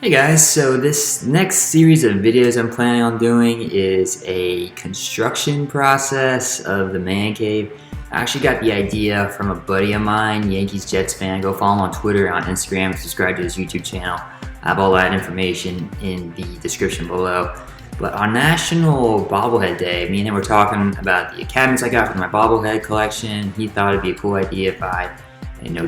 Hey guys, so this next series of videos I'm planning on doing is a construction process of the man cave. I actually got the idea from a buddy of mine, Yankees Jets fan. Go follow him on Twitter, on Instagram, subscribe to his YouTube channel. I have all that information in the description below. But on National Bobblehead Day, me and him were talking about the cabinets I got from my bobblehead collection. He thought it'd be a cool idea if I,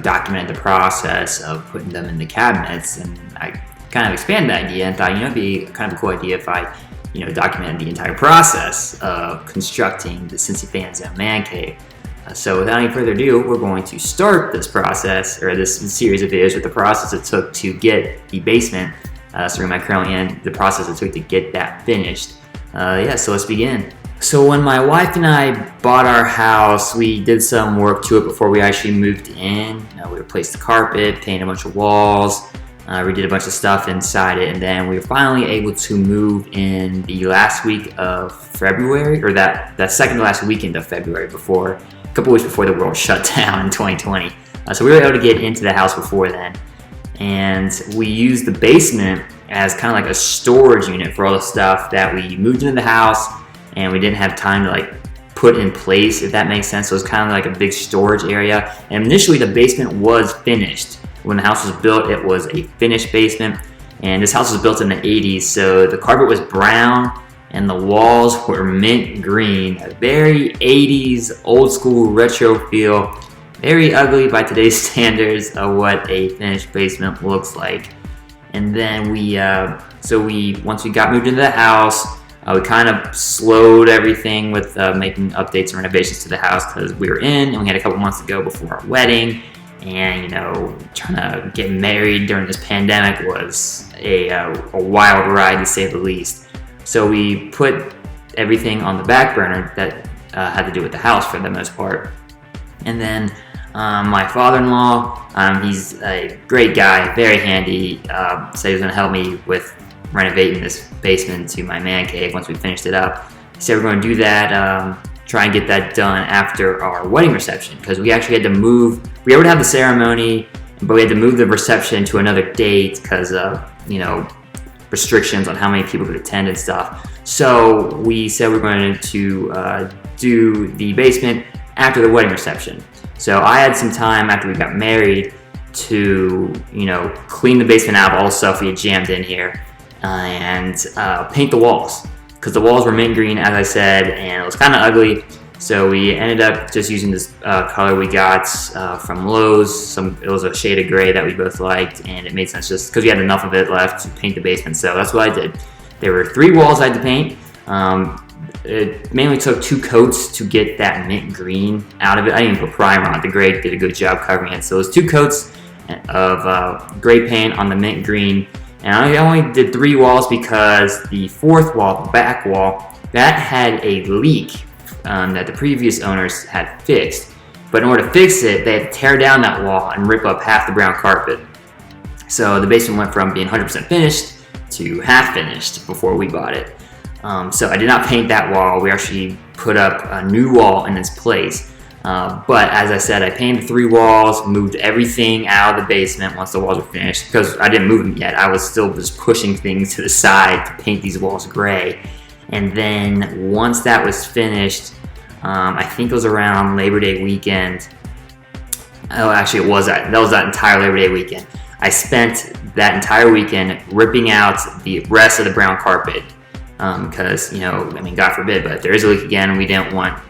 documented the process of putting them in the cabinets, and I kind of expanded the idea and thought, it'd be kind of a cool idea if I, documented the entire process of constructing the Cincy Fan Zone Man Cave. So without any further ado, we're going to start this process, or this series of videos, with the process it took to get the basement, so room I'm currently in, the process it took to get that finished. So let's begin. So when my wife and I bought our house, we did some work to it before we actually moved in. We replaced the carpet, painted a bunch of walls, we did a bunch of stuff inside it, and then we were finally able to move in the last week of February, or that second to last weekend of February, before a couple weeks before the world shut down in 2020. So we were able to get into the house before then, and we used the basement as kind of like a storage unit for all the stuff that we moved into the house and we didn't have time to put in place, if that makes sense. So it was kind of like a big storage area. And initially the basement was finished. When the house was built, it was a finished basement. And this house was built in the 80s, so the carpet was brown and the walls were mint green. A very 80s, old school retro feel. Very ugly by today's standards of what a finished basement looks like. And then once we got moved into the house, we kind of slowed everything with making updates and renovations to the house, because we were in and we had a couple months to go before our wedding. And trying to get married during this pandemic was a wild ride, to say the least. So we put everything on the back burner that had to do with the house for the most part. And then my father-in-law, he's a great guy, very handy, said he was going to help me with renovating this basement to my man cave once we finished it up. He said we're going to do that, try and get that done after our wedding reception, because we actually had to move. We already had the ceremony, but we had to move the reception to another date because of restrictions on how many people could attend and stuff. So we said we're going to do the basement after the wedding reception. So I had some time after we got married to clean the basement out of all the stuff we had jammed in here, and paint the walls, because the walls were mint green, as I said, and it was kind of ugly. So we ended up just using this color we got from Lowe's. It was a shade of gray that we both liked, and it made sense just because we had enough of it left to paint the basement. So that's what I did. There were 3 walls I had to paint. It mainly took 2 coats to get that mint green out of it. I didn't even put primer on it. The gray did a good job covering it. So it was 2 coats of gray paint on the mint green. And I only did 3 walls because the 4th wall, the back wall, that had a leak that the previous owners had fixed. But in order to fix it, they had to tear down that wall and rip up half the brown carpet. So the basement went from being 100% finished to half finished before we bought it. So I did not paint that wall. We actually put up a new wall in its place. But as I said, I painted 3 walls, moved everything out of the basement once the walls were finished, because I didn't move them yet. I was still just pushing things to the side to paint these walls gray. And then once that was finished, I think it was around Labor Day weekend. Oh, actually, that was that entire Labor Day weekend. I spent that entire weekend ripping out the rest of the brown carpet, because God forbid, but if there is a leak again, we didn't want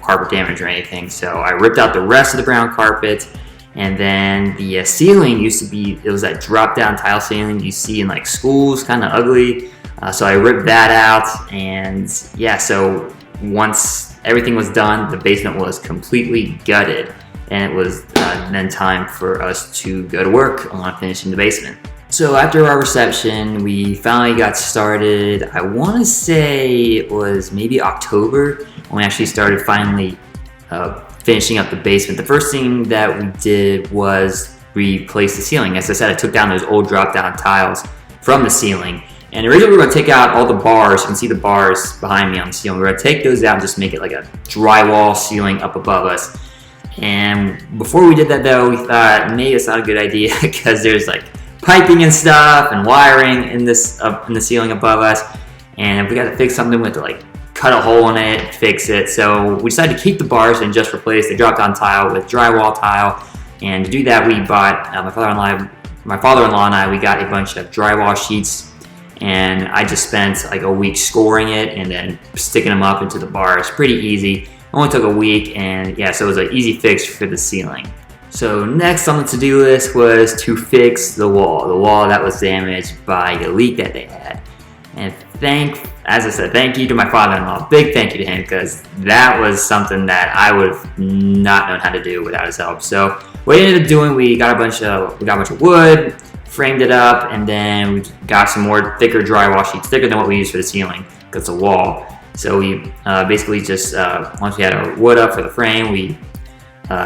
carpet damage or anything. So I ripped out the rest of the brown carpet. And then the ceiling it was that drop down tile ceiling you see in schools, kind of ugly. So I ripped that out, and so once everything was done, the basement was completely gutted, and it was then time for us to go to work on finishing the basement. So after our reception, we finally got started. I want to say it was maybe October when we actually started finally finishing up the basement. The first thing that we did was replace the ceiling. As I said, I took down those old drop-down tiles from the ceiling. And originally we were going to take out all the bars. You can see the bars behind me on the ceiling. We were going to take those out and just make it like a drywall ceiling up above us. And before we did that though, we thought maybe it's not a good idea because there's piping and stuff and wiring in this up in the ceiling above us. And if we got to fix something, we had to like cut a hole in it, fix it. So we decided to keep the bars and just replace the drop-down tile with drywall tile. And to do that, we bought my father-in-law and I. We got a bunch of drywall sheets, and I just spent like a week scoring it and then sticking them up into the bars. Pretty easy. Only took a week, and yeah, so it was an easy fix for the ceiling. So next on the to-do list was to fix the wall that was damaged by a leak that they had. And as I said, thank you to my father-in-law. Big thank you to him, because that was something that I would have not known how to do without his help. So what we ended up doing, we got a bunch of wood, framed it up, and then we got some more thicker drywall sheets, thicker than what we used for the ceiling, because it's a wall. So we basically just, once we had our wood up for the frame, we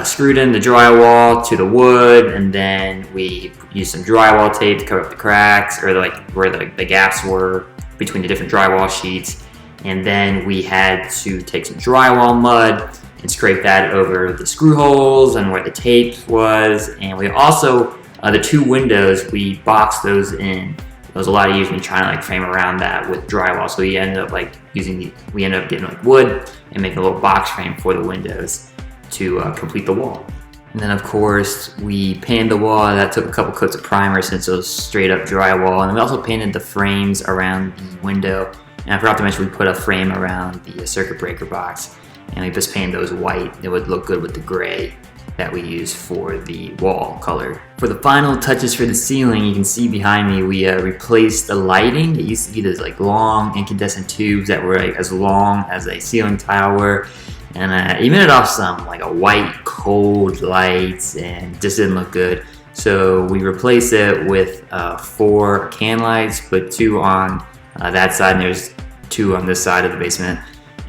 screwed in the drywall to the wood, and then we used some drywall tape to cover up the cracks, or like where the gaps were between the different drywall sheets. And then we had to take some drywall mud and scrape that over the screw holes and where the tape was. And we also, the two windows, we boxed those in. There was a lot of use me trying to like frame around that with drywall. So we ended up getting like wood and making a little box frame for the windows to complete the wall. And then of course we painted the wall. That took a couple coats of primer since it was straight up drywall. And we also painted the frames around the window. And I forgot to mention, we put a frame around the circuit breaker box, and we just painted those white. It would look good with the gray that we used for the wall color. For the final touches for the ceiling, you can see behind me, we replaced the lighting. It used to be those like long incandescent tubes that were like as long as a ceiling tile were. And I emitted off some like a white cold lights, and just didn't look good. So we replaced it with 4 can lights, put 2 on that side, and there's 2 on this side of the basement.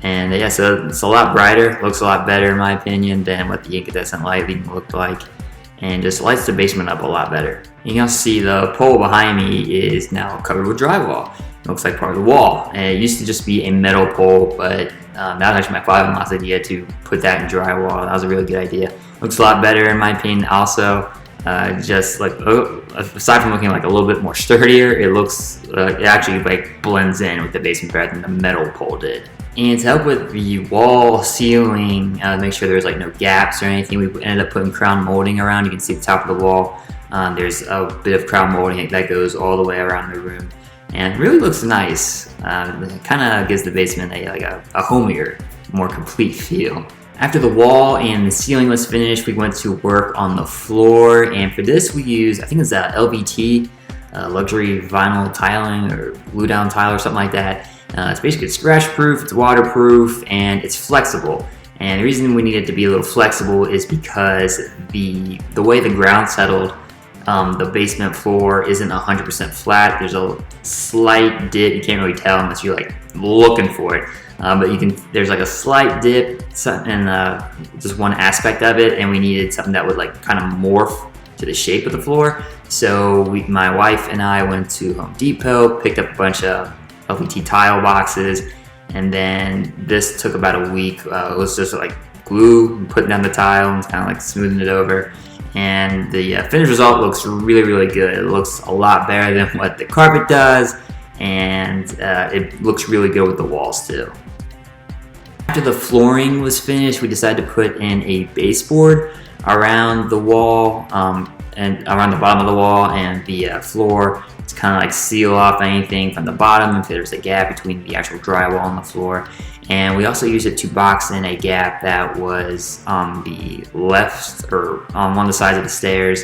And yeah, so it's a lot brighter, looks a lot better in my opinion than what the incandescent lighting looked like, and just lights the basement up a lot better. You can also see the pole behind me is now covered with drywall. It looks like part of the wall. And it used to just be a metal pole, but that was actually my father-in-law's idea to put that in drywall. That was a really good idea. Looks a lot better in my opinion also. Just like, aside from looking like a little bit more sturdier, it actually like blends in with the basement better than the metal pole did. And to help with the wall ceiling, make sure there's like no gaps or anything, we ended up putting crown molding around. You can see the top of the wall. There's a bit of crown molding that goes all the way around the room, and it really looks nice. It kind of gives the basement a homier, more complete feel. After the wall and the ceiling was finished, we went to work on the floor, and for this we used, I think it's LVT, luxury vinyl tiling or glue down tile or something like that. It's basically scratch proof, it's waterproof, and it's flexible. And the reason we needed to be a little flexible is because the way the ground settled, the basement floor isn't 100% flat. There's a slight dip. You can't really tell unless you're like looking for it. But there's like a slight dip in just one aspect of it, and we needed something that would like kind of morph to the shape of the floor. So my wife and I went to Home Depot, picked up a bunch of LVT tile boxes, and then this took about a week. It was just like glue, putting down the tile and kind of like smoothing it over. And the finished result looks really, really good. It looks a lot better than what the carpet does, and it looks really good with the walls too. After the flooring was finished, we decided to put in a baseboard around the wall and around the bottom of the wall and the floor to kind of like seal off anything from the bottom if there's a gap between the actual drywall and the floor. And we also used it to box in a gap that was on the left or on one of the sides of the stairs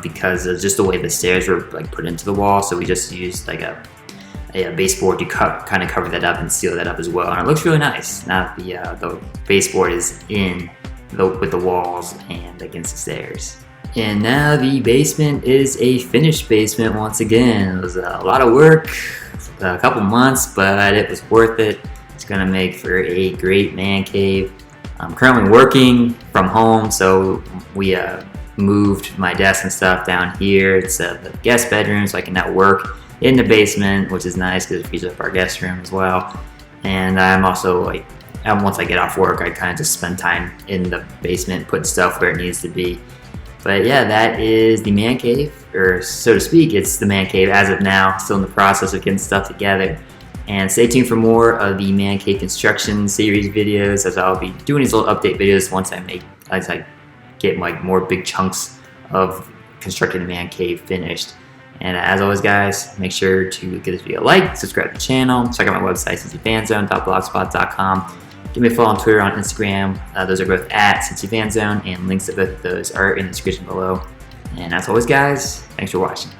because of just the way the stairs were like put into the wall. So we just used like a baseboard to kind of cover that up and seal that up as well. And it looks really nice. Now the baseboard is in with the walls and against the stairs. And now the basement is a finished basement once again. It was a lot of work, a couple months, but it was worth it. It's gonna make for a great man cave. I'm currently working from home, so we moved my desk and stuff down here. It's the guest bedroom, so I can now work in the basement, which is nice because it frees up our guest room as well. And I'm also like, once I get off work, I kind of just spend time in the basement, putting stuff where it needs to be. But yeah, that is the man cave, or so to speak, it's the man cave as of now. Still in the process of getting stuff together. And stay tuned for more of the man cave construction series videos, as I'll be doing these little update videos as I get like more big chunks of constructing the man cave finished. And as always, guys, make sure to give this video a like, subscribe to the channel, check out my website, cincyfanzone.blogspot.com. Give me a follow on Twitter, on Instagram. Those are both at cincyfanzone, and links to both of those are in the description below. And as always, guys, thanks for watching.